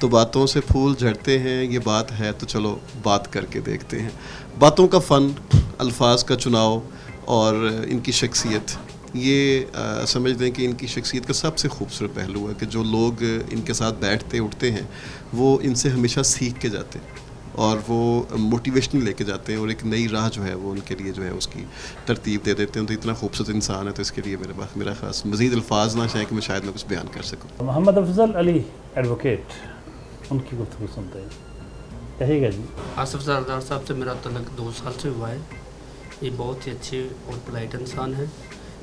तो बातों से फूल झड़ते हैं, ये बात है तो चलो बात करके देखते हैं। बातों का फ़न, अल्फाज का चुनाव और इनकी शख्सियत, ये समझ दें कि इनकी शख्सियत का सबसे खूबसूरत पहलू है कि जो लोग इनके साथ बैठते उठते हैं वो इनसे हमेशा सीख के जाते हैं, और वो मोटिवेशन लेके जाते हैं, और एक नई राह जो है वो उनके लिए जो है उसकी तरतीब दे देते हैं। तो इतना खूबसूरत इंसान है, तो इसके लिए मेरा ख़ास मज़ीद अल्फाज ना चाहें कि मैं शायद मैं कुछ बयान कर सकूँ। मोहम्मद अफजल अली एडवोकेट, उनकी गुफ्तगू सुनते हैं, कहिएगा जी। आसिफ सरदार साहब से मेरा तल्लुक़ 2 साल से हुआ है। ये बहुत ही अच्छे और पोलाइट इंसान हैं।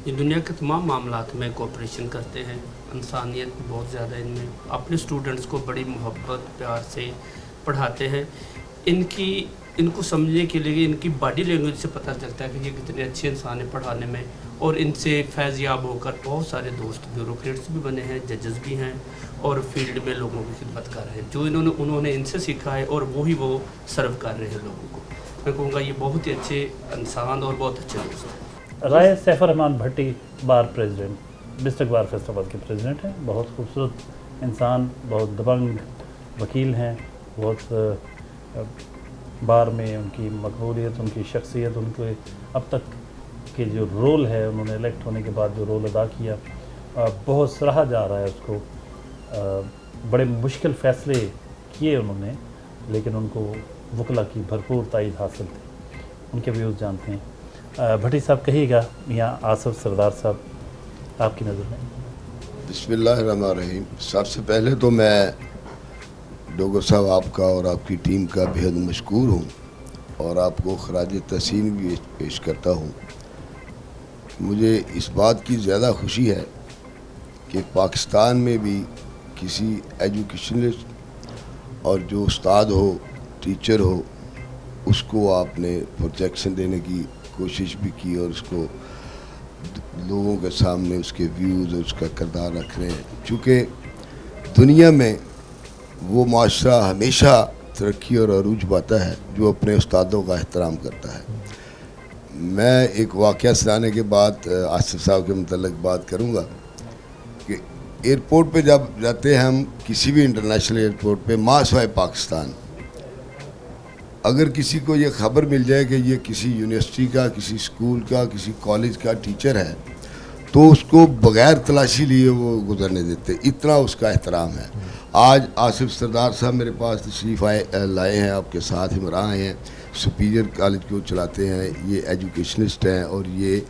ये दुनिया के तमाम मामलात में कोऑपरेशन करते हैं, इंसानियत बहुत ज़्यादा इनमें, अपने स्टूडेंट्स को बड़ी मोहब्बत प्यार से पढ़ाते हैं। इनको समझने के लिए इनकी बॉडी लैंग्वेज से पता चलता है कि ये कितने अच्छे इंसान हैं पढ़ाने में, और इनसे फैज़याब होकर बहुत सारे दोस्त ब्यूरोक्रेट्स भी बने हैं, जजेस भी हैं, और फील्ड में लोगों की खिदमत कर रहे हैं। जो उन्होंने इनसे सीखा है और वो सर्व कर रहे हैं लोगों को। मैं कहूँगा ये बहुत ही अच्छे इंसान और बहुत अच्छे दोस्त हैं। राय सैफुर रहमान भट्टी बार प्रेसिडेंट, डिस्ट्रिक्ट बार फेस्टिवल के प्रेसिडेंट हैं, बहुत खूबसूरत इंसान, बहुत दबंग वकील हैं, बहुत बार में उनकी मकबूलियत, उनकी शख्सियत, उनके अब तक के जो रोल है, उन्होंने इलेक्ट होने के बाद जो रोल अदा किया, बहुत सराहा जा रहा है उसको। बड़े मुश्किल फ़ैसले किए उन्होंने, लेकिन उनको वकला की भरपूर तायद हासिल थी। उनके व्यूज़ जानते हैं। भट्टी साहब कहिएगा, मियाँ आसिफ सरदार साहब आपकी नज़र में। बिस्मिल्लाहिर्रहमानिर्रहीम। सबसे पहले तो मैं डोगर साहब आपका और आपकी टीम का बेहद मशकूर हूँ, और आपको खराज तहसीन भी पेश करता हूँ। मुझे इस बात की ज़्यादा खुशी है कि पाकिस्तान में भी किसी एजुकेशनिस्ट और जो उस्ताद हो, टीचर हो, उसको आपने प्रोटेक्शन देने की कोशिश भी की, और उसको लोगों के सामने उसके व्यूज़ और उसका किरदार रख रहे हैं। चूँकि दुनिया में वो माशरा हमेशा तरक्की और अरूज पाता है जो अपने उस्तादों का एहतराम करता है। मैं एक वाक़या सुनाने के बाद आसिफ साहब के मुतल्लिक़ बात करूँगा कि एयरपोर्ट पे जब जाते हैं हम किसी भी इंटरनेशनल एयरपोर्ट पे माशवाए पाकिस्तान, अगर किसी को ये खबर मिल जाए कि ये किसी यूनिवर्सिटी का, किसी स्कूल का, किसी कॉलेज का टीचर है, तो उसको बग़ैर तलाशी लिए वो गुजरने देते, इतना उसका एहतराम है। आज आसिफ सरदार साहब मेरे पास तशरीफ़ लाए हैं, आपके साथ ही आए हैं। सुपीरियर कॉलेज को चलाते हैं, ये एजुकेशनिस्ट हैं और ये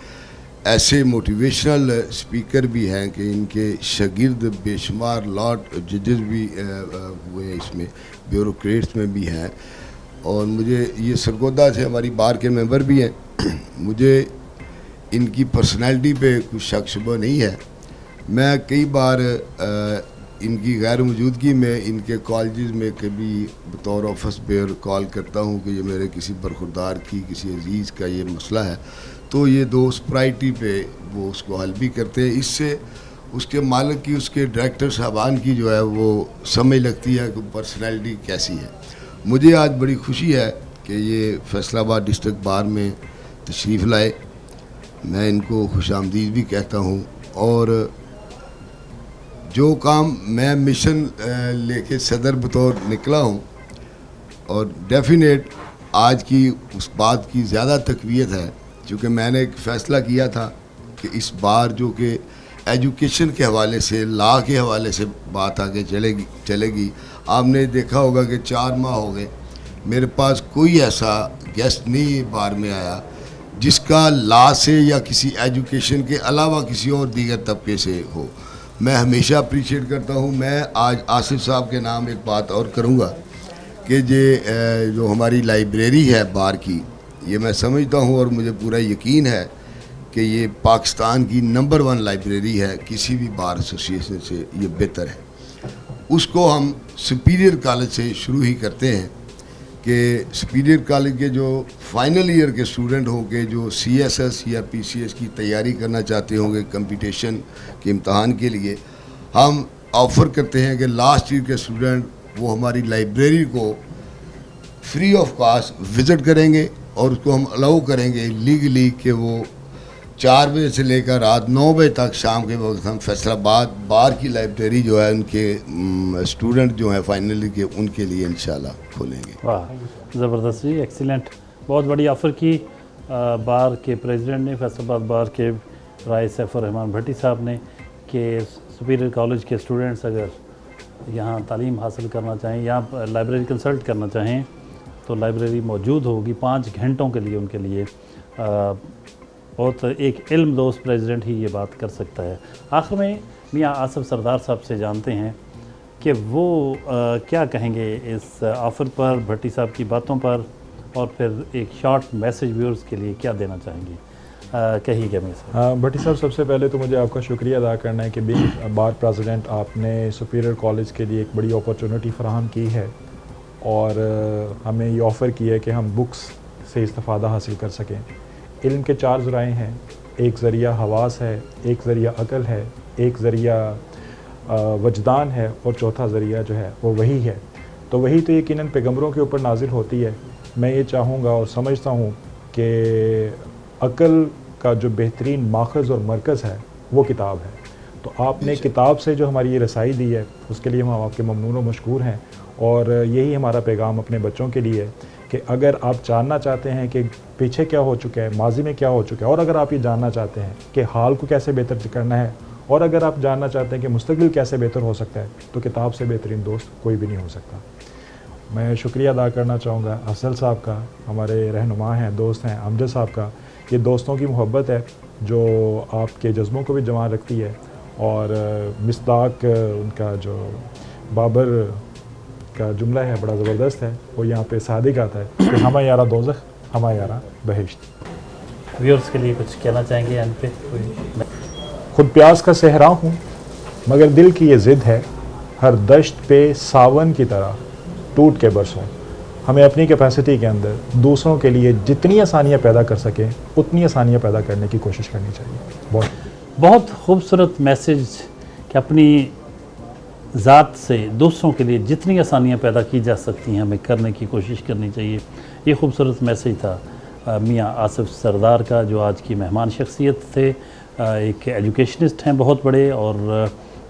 ऐसे मोटिवेशनल स्पीकर भी हैं कि इनके शागिर्द बेशुमार लॉट जजेस भी हुए हैं, इसमें ब्यूरोक्रेट्स में भी हैं। और मुझे ये सरगोदा से हमारी बार के मेंबर भी हैं। मुझे इनकी पर्सनैलिटी पे कुछ शक शुबा नहीं है। मैं कई बार इनकी गैर मौजूदगी में इनके कॉलेज में कभी बतौर ऑफिस बेयर कॉल करता हूँ कि ये मेरे किसी बरखुरदार की, किसी अजीज़ का ये मसला है, तो ये दोस्त प्रायरिटी पे वो उसको हल भी करते हैं। इससे उसके मालिक की, उसके डायरेक्टर साहबान की जो है वो समझ लगती है कि पर्सनैलिटी कैसी है। मुझे आज बड़ी खुशी है कि ये फैसलाबाद डिस्ट्रिक्ट बार में तशरीफ़ लाए। मैं इनको खुशामदीद भी कहता हूँ। और जो काम मैं मिशन लेके सदर बतौर निकला हूँ, और डेफिनेट आज की उस बात की ज़्यादा तकवीत है, क्योंकि मैंने एक फ़ैसला किया था कि इस बार जो कि एजुकेशन के हवाले से, लॉ के हवाले से बात आगे चलेगी। आपने देखा होगा कि 4 माह हो गए मेरे पास कोई ऐसा गेस्ट नहीं बार में आया जिसका लॉ से या किसी एजुकेशन के अलावा किसी और दीगर तबके से हो। मैं हमेशा अप्रिशिएट करता हूँ। मैं आज आसिफ साहब के नाम एक बात और करूँगा कि ये जो हमारी लाइब्रेरी है बार की, ये मैं समझता हूँ और मुझे पूरा यकीन है कि ये पाकिस्तान की नंबर 1 लाइब्रेरी है, किसी भी बार एसोसिएशन से ये बेहतर है। उसको हम सुपीरियर कॉलेज से शुरू ही करते हैं कि सुपीरियर कॉलेज के जो फाइनल ईयर के स्टूडेंट होंगे, जो CSS या PCS की तैयारी करना चाहते होंगे कंपटीशन के इम्तहान के लिए, हम ऑफ़र करते हैं कि लास्ट ईयर के स्टूडेंट वो हमारी लाइब्रेरी को फ्री ऑफ कॉस्ट विज़िट करेंगे और उसको हम अलाउ करेंगे लीगली कि वो 4 बजे से लेकर रात 9 बजे तक शाम के वक्त हम फैसलाबाद बार की लाइब्रेरी जो है उनके स्टूडेंट जो हैं फाइनल के, उनके लिए इंशाल्लाह खोलेंगे। वाह, ज़बरदस्त जी, एक्सीलेंट। बहुत बड़ी ऑफ़र की बार के प्रेसिडेंट ने, फैसलाबाद बार के राय सैफुर रहमान भट्टी साहब ने, कि सुपीरियर कॉलेज के स्टूडेंट्स अगर यहाँ तालीम हासिल करना चाहें, यहाँ लाइब्रेरी कंसल्ट करना चाहें, तो लाइब्रेरी मौजूद होगी 5 घंटों के लिए उनके लिए। बहुत एक इल्म दोस्त प्रेसिडेंट ही ये बात कर सकता है। आखिर में मियाँ आसिफ सरदार साहब से जानते हैं कि वो क्या कहेंगे इस ऑफ़र पर, भट्टी साहब की बातों पर, और फिर एक शॉर्ट मैसेज व्यूअर्स के लिए क्या देना चाहेंगे, कहिएगा मेरे साथ। भट्टी साहब, सबसे पहले तो मुझे आपका शुक्रिया अदा करना है कि बीइंग बार प्रेसिडेंट आपने सुपीरियर कॉलेज के लिए एक बड़ी अपॉर्चुनिटी फराहम की है और हमें ये ऑफ़र की है कि हम बुक्स से इस्तिफ़ादा हासिल कर सकें। इल्म के 4 ज़राए हैं, एक ज़रिया हवास है, एक ज़रिया अक़ल है, एक ज़रिया वजदान है, और चौथा ज़रिया जो है वो वही है। तो वही तो यकीनन पैगंबरों के ऊपर नाजिल होती है। मैं ये चाहूँगा और समझता हूँ कि अक़ल का जो बेहतरीन माखज़ और मरकज़ है वो किताब है। तो आपने किताब से जो हमारी ये रसाई दी है उसके लिए हम आपके ममनून और मशकूर हैं। और यही हमारा पैगाम अपने बच्चों के लिए कि अगर आप जानना चाहते हैं कि पीछे क्या हो चुका है, माजी में क्या हो चुका है, और अगर आप ये जानना चाहते हैं कि हाल को कैसे बेहतर करना है, और अगर आप जानना चाहते हैं कि मुस्तकबिल कैसे बेहतर हो सकता है, तो किताब से बेहतरीन दोस्त कोई भी नहीं हो सकता। मैं शुक्रिया अदा करना चाहूँगा अफजल साहब का, हमारे रहनुमा हैं, दोस्त हैं, अमजद साहब का। ये दोस्तों की मोहब्बत है जो आपके जज्बों को भी जमा रखती है। और मिसदाक उनका जो बाबर का जुमला है बड़ा ज़बरदस्त है, वो यहाँ पे सादिक आता है कि हमा यारा दोज़ख हमा यारा बहिश्त। व्यूअर्स के लिए कुछ कहना चाहेंगे यहाँ पे? खुद प्यास का सहरा हूँ मगर दिल की ये ज़िद है, हर दश्त पे सावन की तरह टूट के बरसों। हमें अपनी कैपेसिटी के अंदर दूसरों के लिए जितनी आसानियाँ पैदा कर सकें उतनी आसानियाँ पैदा करने की कोशिश करनी चाहिए। बहुत खूबसूरत मैसेज कि अपनी ज़ात से दूसरों के लिए जितनी आसानियाँ पैदा की जा सकती हैं हमें करने की कोशिश करनी चाहिए। ये खूबसूरत मैसेज था मियाँ आसिफ सरदार का, जो आज की मेहमान शख्सियत थे। एक एजुकेशनिस्ट हैं बहुत बड़े, और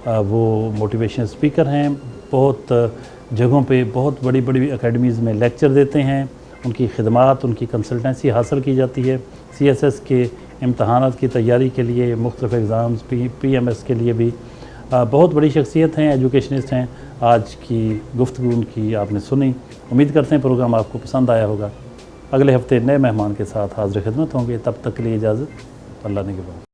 वो मोटिवेशनल स्पीकर हैं, बहुत जगहों पे बहुत बड़ी बड़ी एकेडमीज़ में लेक्चर देते हैं, उनकी खिदमात, उनकी कंसल्टेंसी हासिल की जाती है। CSS के इम्तहानात की तैयारी के लिए, मुख्तलिफ़ एग्ज़ाम्स PMS के लिए भी बहुत बड़ी शख्सियत हैं, एजुकेशनिस्ट हैं। आज की गुफ्तगू उनकी आपने सुनी। उम्मीद करते हैं प्रोग्राम आपको पसंद आया होगा। अगले हफ्ते नए मेहमान के साथ हाज़िर खिदमत होंगे। तब तक के लिए इजाज़त, अल्लाह ने के बाद।